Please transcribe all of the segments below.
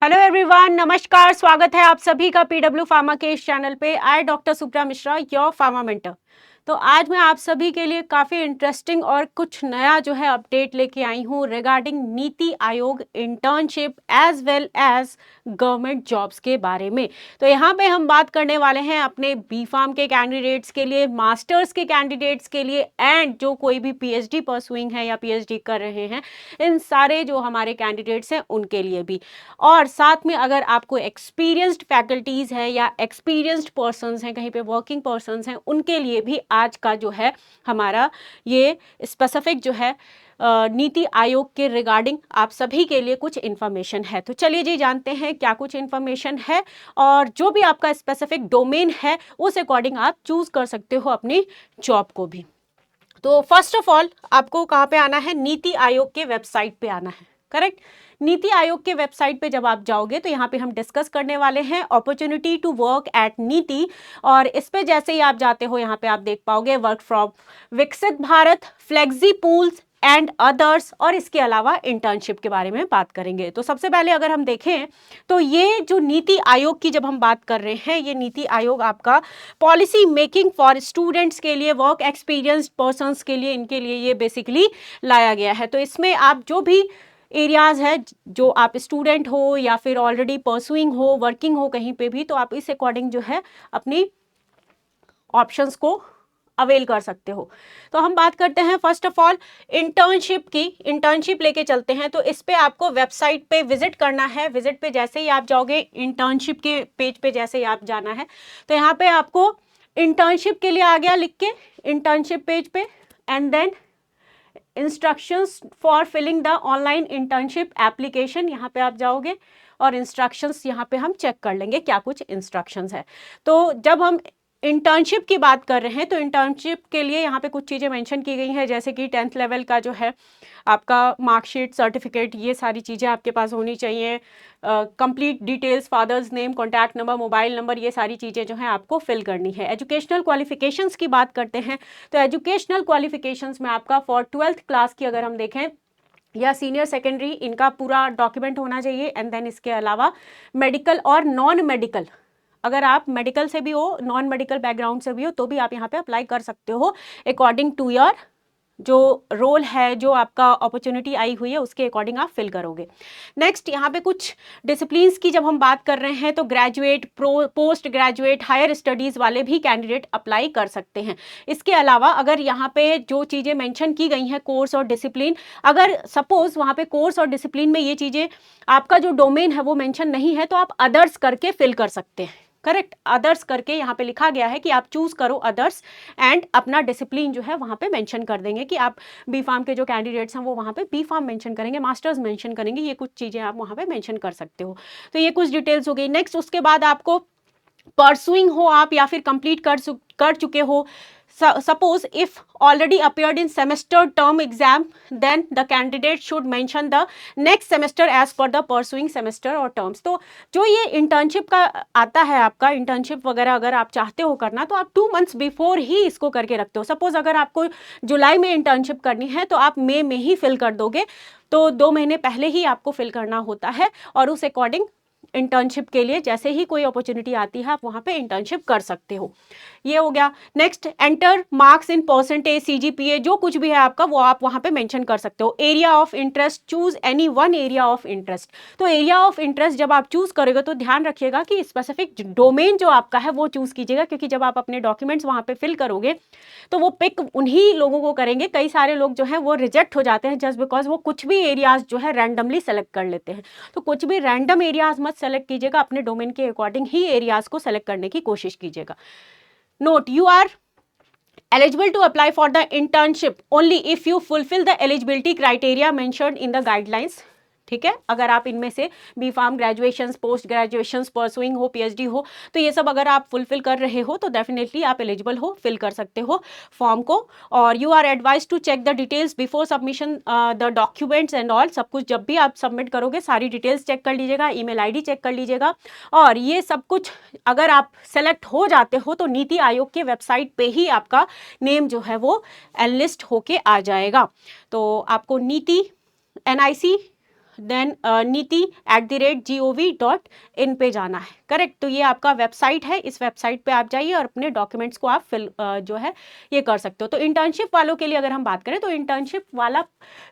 Hello everyone, नमस्कार। स्वागत है आप सभी का पीडब्ल्यू फार्मा के इस चैनल पे। I doctor Supra Mishra, your pharma mentor. तो आज मैं आप सभी के लिए काफ़ी इंटरेस्टिंग और कुछ नया जो है अपडेट लेके आई हूँ regarding Niti Aayog internship as well as government jobs के बारे में। तो यहाँ पे हम बात करने वाले हैं अपने बी फार्म के कैंडिडेट्स के लिए, मास्टर्स के कैंडिडेट्स के लिए एंड जो कोई भी पीएचडी परसुइंग है या पीएचडी कर रहे हैं, इन सारे जो हमारे कैंडिडेट्स हैं उनके लिए भी। और साथ में अगर आपको एक्सपीरियंस्ड फैकल्टीज़ है या एक्सपीरियंस्ड पर्सन्स हैं, कहीं पे वर्किंग पर्सन्स हैं, उनके लिए भी आज का जो है हमारा ये स्पेसिफिक जो है नीति आयोग के रिगार्डिंग आप सभी के लिए कुछ इन्फॉर्मेशन है। तो चलिए जी जानते हैं क्या कुछ इन्फॉर्मेशन है, और जो भी आपका स्पेसिफिक डोमेन है उस अकॉर्डिंग आप चूज कर सकते हो अपनी जॉब को भी। तो फर्स्ट ऑफ ऑल आपको कहाँ पे आना है, नीति आयोग के वेबसाइट पे आना है। करेक्ट। नीति आयोग के वेबसाइट पे जब आप जाओगे तो यहाँ पे हम डिस्कस करने वाले हैं अपॉर्चुनिटी टू वर्क एट नीति, और इस पे जैसे ही आप जाते हो यहाँ पे आप देख पाओगे वर्क फ्रॉम विकसित Bharat, flexi pools and others, और इसके अलावा इंटर्नशिप के बारे में बात करेंगे। तो सबसे पहले अगर हम देखें तो ये जो नीति आयोग की जब हम बात कर रहे हैं, ये नीति आयोग आपका पॉलिसी मेकिंग फॉर स्टूडेंट्स के लिए, वर्क एक्सपीरियंस्ड पर्सन्स के लिए, इनके लिए ये बेसिकली लाया गया है। तो इसमें आप जो भी एरियाज है, जो आप स्टूडेंट हो या फिर ऑलरेडी परसुइंग हो, वर्किंग हो कहीं पे भी, तो आप इस अकॉर्डिंग जो है अपनी ऑप्शंस को अवेल कर सकते हो। तो हम बात करते हैं फर्स्ट ऑफ ऑल इंटर्नशिप की। इंटर्नशिप लेके चलते हैं, तो इस पे आपको वेबसाइट पे विजिट करना है। विजिट पे जैसे ही आप जाओगे, इंटर्नशिप के पेज पे जैसे ही आप जाना है, तो यहाँ पे आपको इंटर्नशिप के लिए आ गया लिख के इंटर्नशिप पेज पे, and then instructions for filling the online internship application, यहाँ पे आप जाओगे और इंस्ट्रक्शंस यहाँ पे हम चेक कर लेंगे क्या कुछ इंस्ट्रक्शंस है। तो जब हम इंटर्नशिप की बात कर रहे हैं तो इंटर्नशिप के लिए यहाँ पे कुछ चीज़ें मेंशन की गई हैं, जैसे कि 10th लेवल का जो है आपका मार्कशीट, सर्टिफिकेट, ये सारी चीज़ें आपके पास होनी चाहिए। Complete details, father's name, contact number, mobile number, ये सारी चीज़ें जो हैं आपको फिल करनी है। एजुकेशनल क्वालिफिकेशंस की बात करते हैं तो एजुकेशनल क्वालिफिकेशंस में आपका फॉर 12th क्लास की अगर हम देखें या सीनियर सेकेंडरी, इनका पूरा डॉक्यूमेंट होना चाहिए। एंड देन इसके अलावा मेडिकल और नॉन मेडिकल, अगर आप मेडिकल से भी हो, नॉन मेडिकल बैकग्राउंड से भी हो, तो भी आप यहाँ पे अप्लाई कर सकते हो अकॉर्डिंग टू योर जो रोल है, जो आपका अपॉर्चुनिटी आई हुई है उसके अकॉर्डिंग आप फिल करोगे। नेक्स्ट यहाँ पे कुछ डिसिप्लिन्स की जब हम बात कर रहे हैं तो graduate, post graduate, higher studies वाले भी कैंडिडेट अप्लाई कर सकते हैं। इसके अलावा अगर यहाँ पे जो चीज़ें मेंशन की गई हैं, कोर्स और डिसिप्लिन, अगर सपोज वहाँ पे कोर्स और डिसिप्लिन में ये चीज़ें आपका जो डोमेन है वो मेंशन नहीं है, तो आप अदर्स करके फिल कर सकते हैं। करेक्ट, अदर्स करके यहाँ पे लिखा गया है कि आप चूज करो अदर्स एंड अपना डिसिप्लिन जो है वहाँ पे मेंशन कर देंगे कि आप बी फार्म के जो कैंडिडेट्स हैं वो वहाँ पे बी फार्म मेंशन करेंगे, मास्टर्स मेंशन करेंगे, ये कुछ चीज़ें आप वहाँ पे मेंशन कर सकते हो। तो ये कुछ डिटेल्स हो गई। नेक्स्ट उसके बाद आपको परसुइंग हो आप या फिर कंप्लीट कर चुके हो, suppose if already appeared in semester term exam, then the candidate should mention the next semester as per the pursuing semester or terms। तो जो ये इंटर्नशिप का आता है, आपका इंटर्नशिप वगैरह अगर आप चाहते हो करना, तो आप 2 months बिफोर ही इसको करके रखते हो। सपोज अगर आपको जुलाई में इंटर्नशिप करनी है तो आप मई में ही फिल कर दोगे, तो 2 महीने पहले ही आपको फिल करना होता है, और उस अकॉर्डिंग इंटर्नशिप के लिए जैसे ही कोई अपॉर्चुनिटी आती है आप वहाँ पे इंटर्नशिप कर सकते हो। ये हो गया। Next, enter marks in percentage, CGPA, जो कुछ भी है आपका वो आप वहाँ पे मेंशन कर सकते हो। Area of interest, choose any one area of interest. तो एरिया ऑफ इंटरेस्ट जब आप चूज करोगे तो ध्यान रखिएगा कि स्पेसिफिक डोमेन जो आपका है वो चूज कीजिएगा, क्योंकि जब आप अपने डॉक्यूमेंट्स वहाँ पे फिल करोगे तो वो पिक उन्हीं लोगों को करेंगे। कई सारे लोग जो है वो रिजेक्ट हो जाते हैं जस्ट बिकॉज वो कुछ भी एरियाज जो है रैंडमली सेलेक्ट कर लेते हैं। तो कुछ भी रैंडम एरियाज मत सेलेक्ट कीजिएगा, अपने डोमेन के अकॉर्डिंग ही एरियाज को सेलेक्ट करने की कोशिश कीजिएगा। Note, you are eligible to apply for the internship only if you fulfill the eligibility criteria mentioned in the guidelines। ठीक है, अगर आप इनमें से B pharm, graduation, post graduation, pursuing हो, पीएचडी हो, तो ये सब अगर आप फुलफिल कर रहे हो तो डेफिनेटली आप एलिजिबल हो, फिल कर सकते हो फॉर्म को। और you are advise to check the details before submission the documents and all. सब कुछ जब भी आप सबमिट करोगे सारी डिटेल्स चेक कर लीजिएगा, ईमेल आईडी चेक कर लीजिएगा, और ये सब कुछ अगर आप सेलेक्ट हो जाते हो तो नीति आयोग के वेबसाइट पे ही आपका नेम जो है वो एनलिस्ट होके आ जाएगा। तो आपको नीति NIC देन niti@gov.in पे जाना है, करेक्ट। तो ये आपका वेबसाइट है, इस वेबसाइट पे आप जाइए और अपने डॉक्यूमेंट्स को आप फिल जो है ये कर सकते हो। तो इंटर्नशिप वालों के लिए अगर हम बात करें तो इंटर्नशिप वाला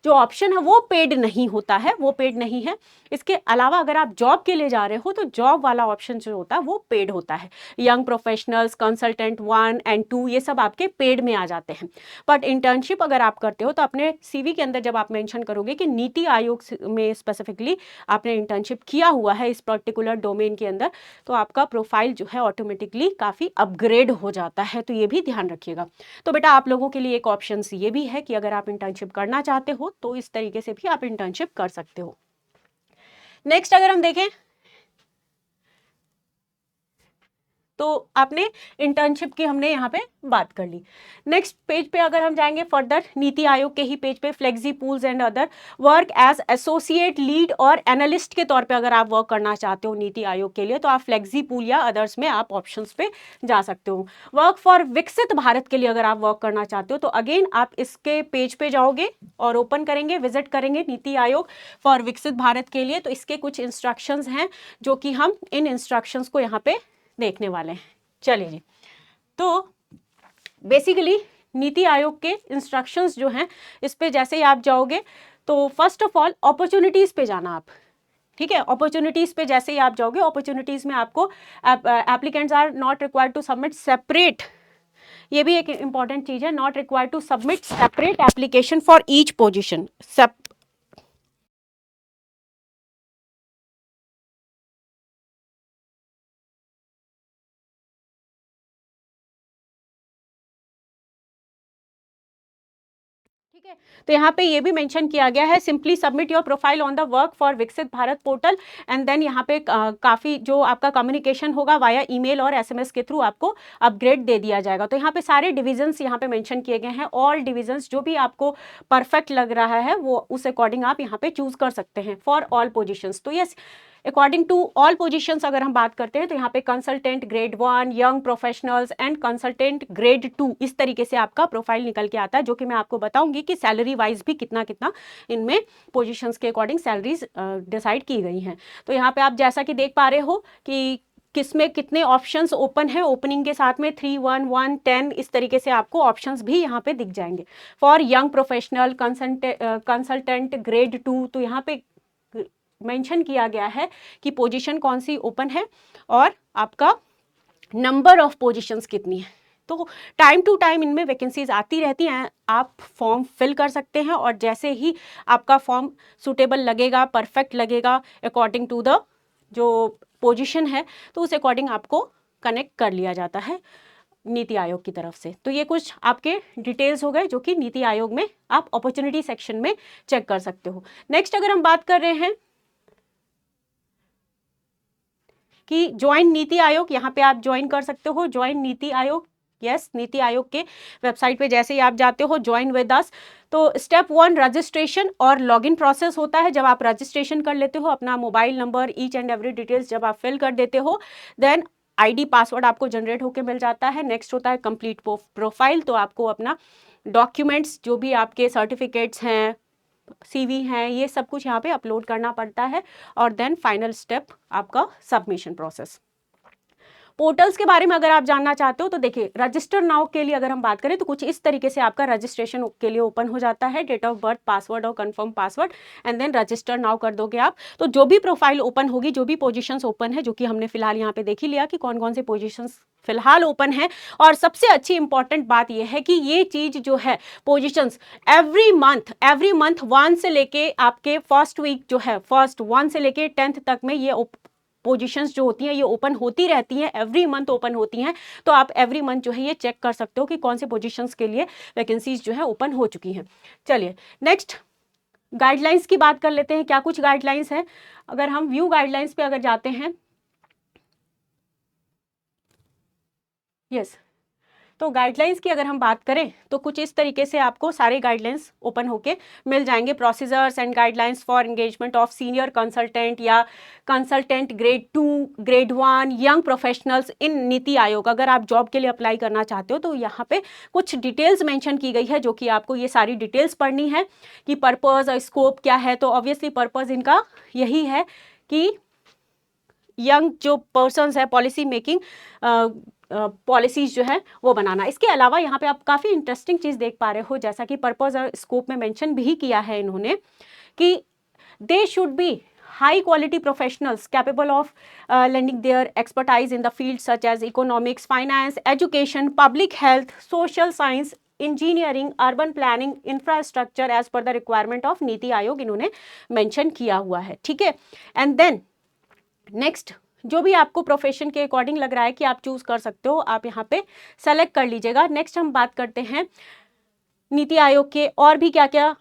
जो ऑप्शन है वो पेड नहीं होता है, वो पेड नहीं है। इसके अलावा अगर आप जॉब के लिए जा रहे हो तो जॉब वाला ऑप्शन जो होता है वो पेड होता है। यंग प्रोफेशनल्स, कंसल्टेंट 1 एंड 2 ये सब आपके पेड में आ जाते हैं। बट इंटर्नशिप अगर आप करते हो तो अपने सीवी के अंदर जब आप मेंशन करोगे कि नीति आयोग में स्पेसिफिकली आपने इंटर्नशिप किया हुआ है इस पर्टिकुलर डोमेन के अंदर, तो आपका प्रोफाइल जो है ऑटोमेटिकली काफ़ी अपग्रेड हो जाता है। तो ये भी ध्यान रखिएगा। तो बेटा आप लोगों के लिए एक ऑप्शन ये भी है कि अगर आप इंटर्नशिप करना चाहते हो तो इस तरीके से भी आप इंटर्नशिप कर सकते हो। नेक्स्ट अगर हम देखें तो आपने इंटर्नशिप की हमने यहाँ पे बात कर ली। नेक्स्ट पेज पे अगर हम जाएंगे फर्दर, नीति आयोग के ही पेज पे flexi pools and other work as associate lead और एनालिस्ट के तौर पे अगर आप वर्क करना चाहते हो नीति आयोग के लिए तो आप फ्लेक्सी पूल या अदर्स में आप ऑप्शंस पे जा सकते हो। वर्क फॉर विकसित भारत के लिए अगर आप वर्क करना चाहते हो तो अगेन आप इसके पेज पे जाओगे और ओपन करेंगे, विजिट करेंगे नीति आयोग फॉर विकसित भारत के लिए। तो इसके कुछ इंस्ट्रक्शंस हैं जो कि हम इन इंस्ट्रक्शंस को यहाँ पे देखने वाले हैं। चलिए जी, तो बेसिकली नीति आयोग के इंस्ट्रक्शंस जो हैं इस पे जैसे ही आप जाओगे तो फर्स्ट ऑफ ऑल अपॉर्चुनिटीज पे जाना आप, ठीक है। अपॉर्चुनिटीज पे जैसे ही आप जाओगे, अपॉर्चुनिटीज में आपको applicants are not required to submit separate, ये भी एक इंपॉर्टेंट चीज है, not required to submit separate application for each position. ठीक है, तो यहाँ पे ये भी मेंशन किया गया है, simply submit your profile on the work for विकसित भारत पोर्टल एंड देन यहाँ पे काफ़ी जो आपका कम्युनिकेशन होगा वाया ईमेल और एसएमएस के थ्रू आपको अपग्रेड दे दिया जाएगा। तो यहाँ पे सारे डिविजन्स यहाँ पे मेंशन किए गए हैं, ऑल डिविजन्स जो भी आपको परफेक्ट लग रहा है वो उस अकॉर्डिंग आप यहाँ पे चूज कर सकते हैं फॉर ऑल पोजिशंस। तो yes, according to all positions अगर हम बात करते हैं तो यहाँ पे consultant grade 1, young professionals and consultant grade 2 इस तरीके से आपका प्रोफाइल निकल के आता है, जो कि मैं आपको बताऊंगी कि सैलरी वाइज भी कितना कितना इनमें पोजीशंस के अकॉर्डिंग सैलरीज डिसाइड की गई हैं। तो यहाँ पे आप जैसा कि देख पा रहे हो कि किसमें कितने ऑप्शंस ओपन है, ओपनिंग के साथ में 3, 1, 1, 10 इस तरीके से आपको ऑप्शंस भी यहाँ पे दिख जाएंगे। For young professional consultant grade 2 तो यहाँ पे मेंशन किया गया है कि पोजीशन कौन सी ओपन है और आपका नंबर ऑफ पोजीशंस कितनी है। तो टाइम टू टाइम इनमें वैकेंसीज आती रहती हैं, आप फॉर्म फिल कर सकते हैं और जैसे ही आपका फॉर्म सूटेबल लगेगा, परफेक्ट लगेगा अकॉर्डिंग टू द जो पोजीशन है तो उस अकॉर्डिंग आपको कनेक्ट कर लिया जाता है नीति आयोग की तरफ से। तो ये कुछ आपके डिटेल्स हो गए जो कि नीति आयोग में आप अपॉर्चुनिटी सेक्शन में चेक कर सकते हो। नेक्स्ट अगर हम बात कर रहे हैं कि ज्वाइन नीति आयोग, यहाँ पे आप ज्वाइन कर सकते हो ज्वाइन नीति आयोग। यस, नीति आयोग के वेबसाइट पे जैसे ही आप जाते हो ज्वाइन विद अस, तो स्टेप 1 रजिस्ट्रेशन और लॉगिन प्रोसेस होता है। जब आप रजिस्ट्रेशन कर लेते हो, अपना mobile number each and every details जब आप फिल कर देते हो, देन आईडी पासवर्ड आपको जनरेट होकर मिल जाता है। नेक्स्ट होता है कंप्लीट प्रोफाइल, तो आपको अपना डॉक्यूमेंट्स जो भी आपके सर्टिफिकेट्स हैं, सीवी हैं, ये सब कुछ यहाँ पे अपलोड करना पड़ता है और देन फाइनल स्टेप आपका सबमिशन प्रोसेस। पोर्टल्स के बारे में अगर आप जानना चाहते हो तो देखिए, रजिस्टर नाउ के लिए अगर हम बात करें तो कुछ इस तरीके से आपका रजिस्ट्रेशन के लिए ओपन हो जाता है। डेट ऑफ बर्थ, पासवर्ड और confirm password and then register now कर दोगे आप, तो जो भी प्रोफाइल ओपन होगी, जो भी पोजीशंस ओपन है, जो कि हमने फिलहाल यहाँ पे देख ही लिया कि कौन कौन से पोजीशंस फिलहाल ओपन है। और सबसे अच्छी इंपॉर्टेंट बात यह है कि ये चीज जो है पोजीशंस एवरी मंथ 1 से लेके आपके फर्स्ट वीक जो है, फर्स्ट 1 से लेके 10th तक में ये पोजीशंस जो होती हैं ये ओपन होती रहती हैं, एवरी मंथ ओपन होती हैं। तो आप एवरी मंथ जो है ये चेक कर सकते हो कि कौन से पोजीशंस के लिए वैकेंसीज जो है ओपन हो चुकी हैं। चलिए नेक्स्ट गाइडलाइंस की बात कर लेते हैं, क्या कुछ गाइडलाइंस हैं। अगर हम व्यू गाइडलाइंस पे अगर जाते हैं, यस, तो गाइडलाइंस की अगर हम बात करें तो कुछ इस तरीके से आपको सारे गाइडलाइंस ओपन होके मिल जाएंगे। Procedures and guidelines for engagement of senior consultant या consultant grade 2, grade 1 young professionals in Niti Aayog. अगर आप जॉब के लिए अप्लाई करना चाहते हो तो यहाँ पे कुछ डिटेल्स मेंशन की गई है, जो कि आपको ये सारी डिटेल्स पढ़नी है कि पर्पस और स्कोप क्या है। तो ऑब्वियसली पर्पस इनका यही है कि यंग जो पर्सन्स है पॉलिसी मेकिंग पॉलिसीज जो है वो बनाना। इसके अलावा यहाँ पे आप काफ़ी इंटरेस्टिंग चीज़ देख पा रहे हो, जैसा कि पर्पस और स्कोप में मेंशन भी किया है इन्होंने कि they should be high quality professionals capable of lending their expertise in the fields such as economics, finance, education, public health, social science, engineering, urban planning, infrastructure as per the requirement of NITI Aayog इन्होंने mention किया हुआ है। ठीक है, and then next जो भी आपको profession के अकॉर्डिंग लग रहा है कि आप चूज कर सकते हो, आप यहाँ पे सेलेक्ट कर लीजिएगा। नेक्स्ट हम बात करते हैं नीति आयोग के और भी क्या क्या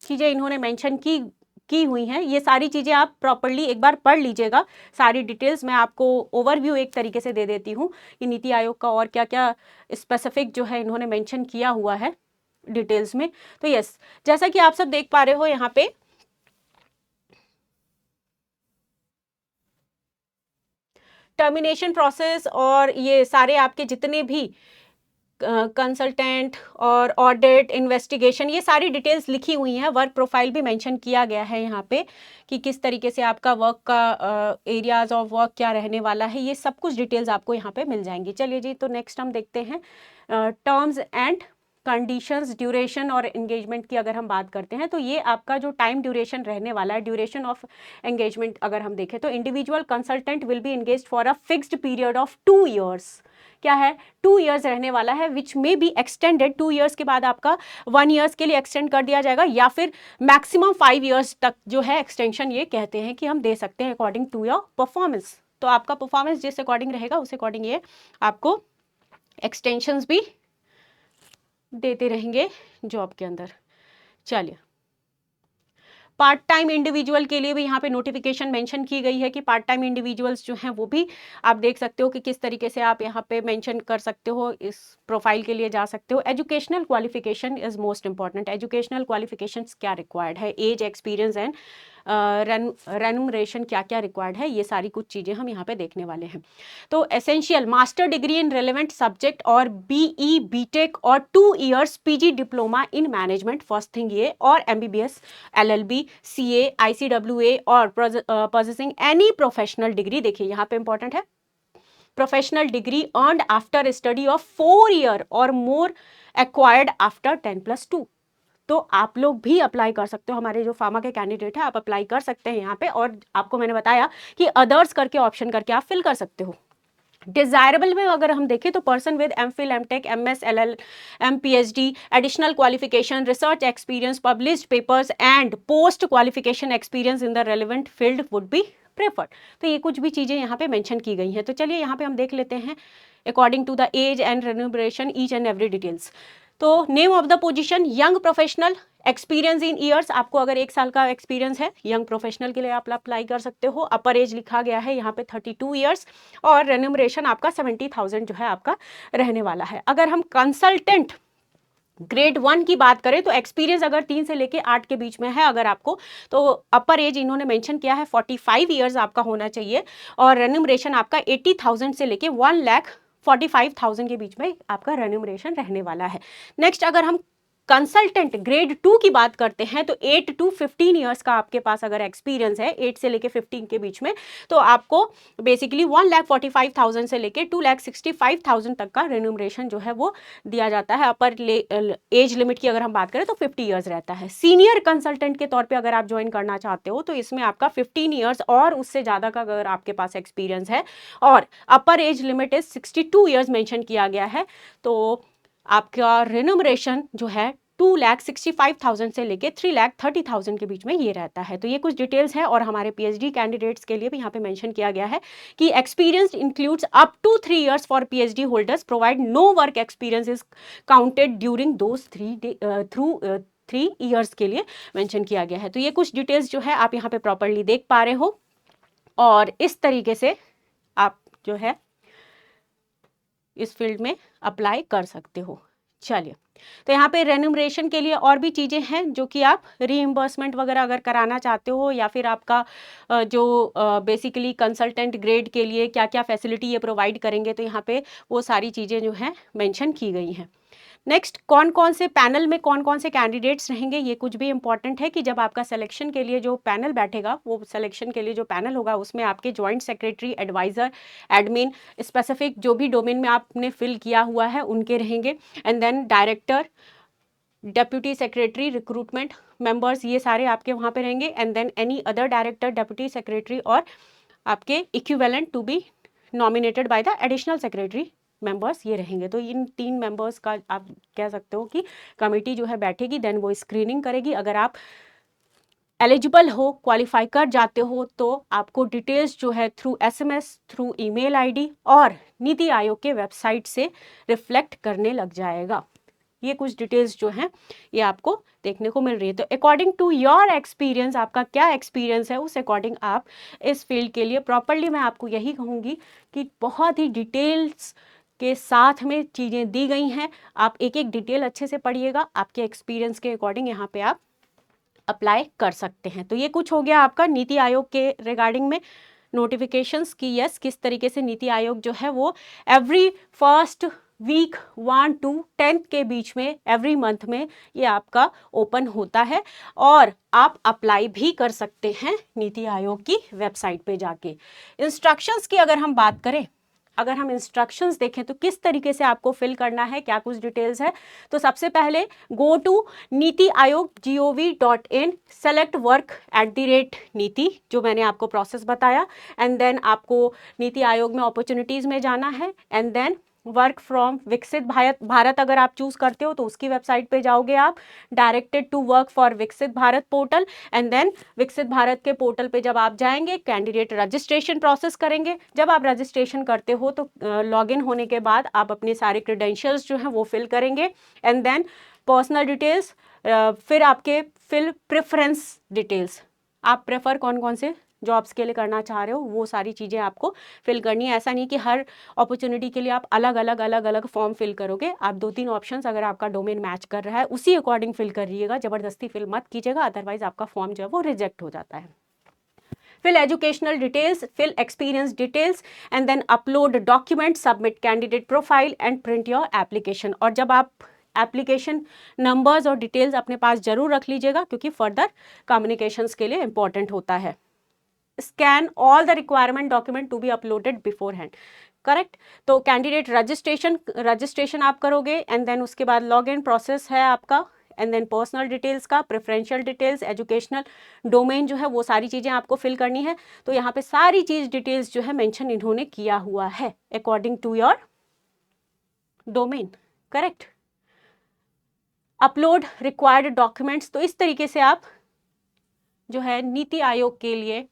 चीजें इन्होंने मेंशन की हुई हैं। ये सारी चीजें आप प्रॉपरली एक बार पढ़ लीजिएगा, सारी डिटेल्स मैं आपको ओवरव्यू एक तरीके से दे देती हूँ कि नीति आयोग का और क्या क्या स्पेसिफिक जो है इन्होंने मेंशन किया हुआ है डिटेल्स में। तो यस, जैसा कि आप सब देख पा रहे हो यहाँ पे टर्मिनेशन प्रोसेस और ये सारे आपके जितने भी कंसल्टेंट और ऑडिट इन्वेस्टिगेशन, ये सारी डिटेल्स लिखी हुई हैं। वर्क प्रोफाइल भी मेंशन किया गया है यहाँ पे कि किस तरीके से आपका वर्क का एरियाज ऑफ वर्क क्या रहने वाला है। ये सब कुछ डिटेल्स आपको यहाँ पे मिल जाएंगी। चलिए जी, तो नेक्स्ट हम देखते हैं टर्म्स एंड कंडीशंस, ड्यूरेशन और एंगेजमेंट की अगर हम बात करते हैं तो ये आपका जो टाइम ड्यूरेशन रहने वाला है, ड्यूरेशन ऑफ एंगेजमेंट अगर हम देखें तो individual consultant will be engaged for a fixed period of 2 years. क्या है, 2 ईयर्स रहने वाला है, विच में बी एक्सटेंडेड। 2 ईयर्स के बाद आपका 1 ईयर्स के लिए एक्सटेंड कर दिया जाएगा, या फिर मैक्सिमम 5 ईयर्स तक जो है एक्सटेंशन ये कहते हैं कि हम दे सकते हैं अकॉर्डिंग टू योर परफॉर्मेंस। तो आपका परफॉर्मेंस जिस अकॉर्डिंग रहेगा उस अकॉर्डिंग ये आपको एक्सटेंशंस भी देते रहेंगे जॉब के अंदर। चलिए, पार्ट टाइम इंडिविजुअल के लिए भी यहाँ पे नोटिफिकेशन मेंशन की गई है कि पार्ट टाइम इंडिविजुअल्स जो हैं वो भी आप देख सकते हो कि किस तरीके से आप यहाँ पे मेंशन कर सकते हो, इस प्रोफाइल के लिए जा सकते हो। Educational qualification is most important. Educational qualifications क्या रिक्वायर्ड है, एज, एक्सपीरियंस एंड रेन्यूमरेशन क्या क्या रिक्वायर्ड है, ये सारी कुछ चीज़ें हम यहाँ पे देखने वाले हैं। तो essential master degree in relevant subject और बीई, बीटेक और 2 years PG diploma in management, first thing ये, और एमबीबीएस, एलएलबी, सीए, आईसीडब्ल्यूए और पोजेसिंग एनी प्रोफेशनल डिग्री। देखिए यहाँ पे इंपॉर्टेंट है professional degree earned after study of 4 year और मोर एक्वायर्ड आफ्टर 10+2। तो आप लोग भी अप्लाई कर सकते हो, हमारे जो फार्मा के कैंडिडेट है आप अप्लाई कर सकते हैं यहाँ पे। और आपको मैंने बताया कि अदर्स करके ऑप्शन करके आप फिल कर सकते हो। डिजायरेबल में अगर हम देखें तो person with MPhil, MTech, MS, LLM, PhD, additional qualification, research experience, published papers and post qualification experience in the relevant field would be preferred. तो ये कुछ भी चीज़ें यहाँ पे मेंशन की गई हैं। तो चलिए यहाँ पे हम देख लेते हैं according to the age and remuneration each and every details. तो name of the position young professional, experience in years, आपको अगर 1 साल का एक्सपीरियंस है यंग प्रोफेशनल के लिए आप अप्लाई कर सकते हो। अपर एज लिखा गया है यहाँ पे 32 ईयर्स और रेन्यूमरेशन आपका 70,000 जो है आपका रहने वाला है। अगर हम कंसल्टेंट ग्रेड 1 की बात करें तो एक्सपीरियंस अगर 3 से लेके 8 के बीच में है अगर आपको, तो अपर एज इन्होंने मेंशन किया है 45 ईयर्स आपका होना चाहिए और रेन्यूमरेशन आपका 80,000 से लेके 1,45,000 के बीच में आपका रेन्यूमरेशन रहने वाला है। नेक्स्ट अगर हम कंसल्टेंट ग्रेड 2 की बात करते हैं तो 8 to 15 ईयर्स का आपके पास अगर एक्सपीरियंस है 8 से लेके 15 के बीच में, तो आपको बेसिकली 1,45,000 से लेके 2,65,000 तक का रेन्यूमरेशन जो है वो दिया जाता है। अपर एज लिमिट की अगर हम बात करें तो 50 ईयर्स रहता है। सीनियर कंसल्टेंट के तौर पे अगर आप ज्वाइन करना चाहते हो तो इसमें आपका 15 ईयर्स और उससे ज़्यादा का अगर आपके पास एक्सपीरियंस है और अपर age limit is 62 years mention किया गया है, तो आपका रेन्यूमरेशन जो है 2,65,000 से लेके 3,30,000 के बीच में ये रहता है। तो ये कुछ डिटेल्स है और हमारे पीएचडी कैंडिडेट्स के लिए भी यहाँ पे मेंशन किया गया है कि experience includes up to 3 years for PhD holders provide no work experience is counted during those 3 years के लिए मेंशन किया गया है। तो ये कुछ डिटेल्स जो है आप यहाँ पे प्रॉपरली देख पा रहे हो और इस तरीके से आप जो है इस फील्ड में अप्लाई कर सकते हो। चलिए, तो यहाँ पे रेन्यूमरेशन के लिए और भी चीज़ें हैं जो कि आप रीइंबर्समेंट वगैरह अगर कराना चाहते हो, या फिर आपका जो बेसिकली कंसल्टेंट ग्रेड के लिए क्या क्या फैसिलिटी ये प्रोवाइड करेंगे, तो यहाँ पे वो सारी चीज़ें जो हैं मेंशन की गई हैं। नेक्स्ट, कौन कौन से पैनल में कौन कौन से कैंडिडेट्स रहेंगे, ये कुछ भी इंपॉर्टेंट है कि जब आपका सिलेक्शन के लिए जो पैनल बैठेगा, वो सिलेक्शन के लिए जो पैनल होगा उसमें आपके joint secretary, adviser, admin, specific जो भी डोमेन में आपने फिल किया हुआ है उनके रहेंगे, and then director, deputy secretary, recruitment members, ये सारे आपके वहाँ पे रहेंगे, and then any other director, deputy secretary और आपके equivalent to be nominated by the additional secretary members, ये रहेंगे। तो इन 3 मेंबर्स का आप कह सकते हो कि कमेटी जो है बैठेगी, देन वो स्क्रीनिंग करेगी। अगर आप एलिजिबल हो, क्वालिफाई कर जाते हो, तो आपको डिटेल्स जो है through SMS, through email ID और नीति आयोग के वेबसाइट से रिफ्लेक्ट करने लग जाएगा। ये कुछ डिटेल्स जो हैं ये आपको देखने को मिल रही है। तो अकॉर्डिंग टू योर एक्सपीरियंस, आपका क्या एक्सपीरियंस है उस अकॉर्डिंग आप इस फील्ड के लिए प्रॉपरली, मैं आपको यही कहूँगी कि बहुत ही डिटेल्स के साथ में चीज़ें दी गई हैं। आप एक एक डिटेल अच्छे से पढ़िएगा, आपके एक्सपीरियंस के अकॉर्डिंग यहाँ पे आप अप्लाई कर सकते हैं। तो ये कुछ हो गया आपका नीति आयोग के रिगार्डिंग में नोटिफिकेशंस की यस किस तरीके से नीति आयोग जो है वो एवरी फर्स्ट वीक 1 to 10 के बीच में एवरी मंथ में ये आपका ओपन होता है, और आप अप्लाई भी कर सकते हैं नीति आयोग की वेबसाइट पे जाके। इंस्ट्रक्शंस की अगर हम बात करें, अगर हम इंस्ट्रक्शंस देखें तो किस तरीके से आपको फिल करना है, क्या कुछ डिटेल्स है, तो सबसे पहले go to NITI Aayog gov.in, select work @नीति, जो मैंने आपको प्रोसेस बताया, एंड देन आपको नीति आयोग में अपॉर्चुनिटीज़ में जाना है, एंड देन वर्क फ्रॉम विकसित भारत अगर आप चूज करते हो तो उसकी वेबसाइट पे जाओगे आप, डायरेक्टेड टू वर्क फॉर विकसित भारत पोर्टल, एंड देन विकसित भारत के पोर्टल पे जब आप जाएंगे कैंडिडेट रजिस्ट्रेशन प्रोसेस करेंगे। जब आप रजिस्ट्रेशन करते हो तो लॉगिन होने के बाद आप अपने सारे क्रेडेंशियल्स जो हैं वो फिल करेंगे, एंड देन पर्सनल डिटेल्स, फिर आपके फिल प्रेफरेंस डिटेल्स, आप प्रेफर कौन कौन से जॉब्स के लिए करना चाह रहे हो वो सारी चीज़ें आपको फिल करनी है। ऐसा नहीं कि हर अपॉर्चुनिटी के लिए आप अलग अलग फॉर्म फिल करोगे, आप 2-3 ऑप्शंस अगर आपका डोमेन मैच कर रहा है उसी अकॉर्डिंग फिल करिएगा, ज़बरदस्ती फिल मत कीजिएगा, अदरवाइज आपका फॉर्म जो है वो रिजेक्ट हो जाता है। Fill educational details, fill experience details, and then upload document, submit candidate profile and print your application. और जब आप एप्लीकेशन नंबर्स और डिटेल्स अपने पास जरूर रख लीजिएगा क्योंकि फर्दर कम्युनिकेशंस के लिए इंपॉर्टेंट होता है। Scan all the requirement document to be uploaded beforehand, correct. तो कैंडिडेट रजिस्ट्रेशन आप करोगे, एंड देन उसके बाद लॉग इन प्रोसेस है आपका, एंड देन पर्सनल डिटेल्स का, प्रेफरेंशियल डिटेल्स, एजुकेशनल डोमेन जो है वो सारी चीज़ें आपको फिल करनी है। तो यहाँ पे सारी चीज़ डिटेल्स जो है मेंशन इन्होंने किया हुआ है according to your domain, correct. Upload required documents, तो इस तरीके से आप जो है नीति आयोग के लिए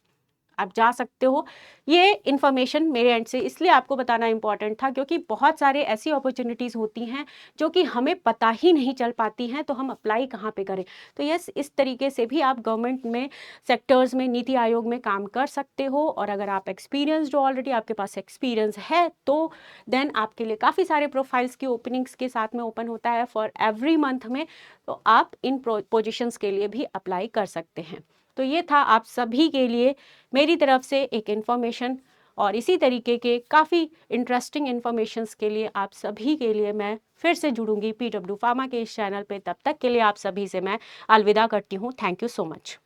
आप जा सकते हो। ये इन्फॉर्मेशन मेरे एंड से इसलिए आपको बताना इंपॉर्टेंट था क्योंकि बहुत सारे ऐसी अपॉर्चुनिटीज़ होती हैं जो कि हमें पता ही नहीं चल पाती हैं, तो हम अप्लाई कहाँ पे करें। तो यस, इस तरीके से भी आप गवर्नमेंट में सेक्टर्स में नीति आयोग में काम कर सकते हो, और अगर आप एक्सपीरियंस ऑलरेडी आपके पास एक्सपीरियंस है तो देन आपके लिए काफ़ी सारे प्रोफाइल्स की ओपनिंग्स के साथ में ओपन होता है फॉर एवरी मंथ में, तो आप इन पोजिशंस के लिए भी अप्लाई कर सकते हैं। तो ये था आप सभी के लिए मेरी तरफ से एक इन्फॉर्मेशन, और इसी तरीके के काफ़ी इंटरेस्टिंग इन्फॉर्मेशंस के लिए आप सभी के लिए मैं फिर से जुड़ूंगी PW फार्मा के इस चैनल पे। तब तक के लिए आप सभी से मैं अलविदा करती हूँ। Thank you so much.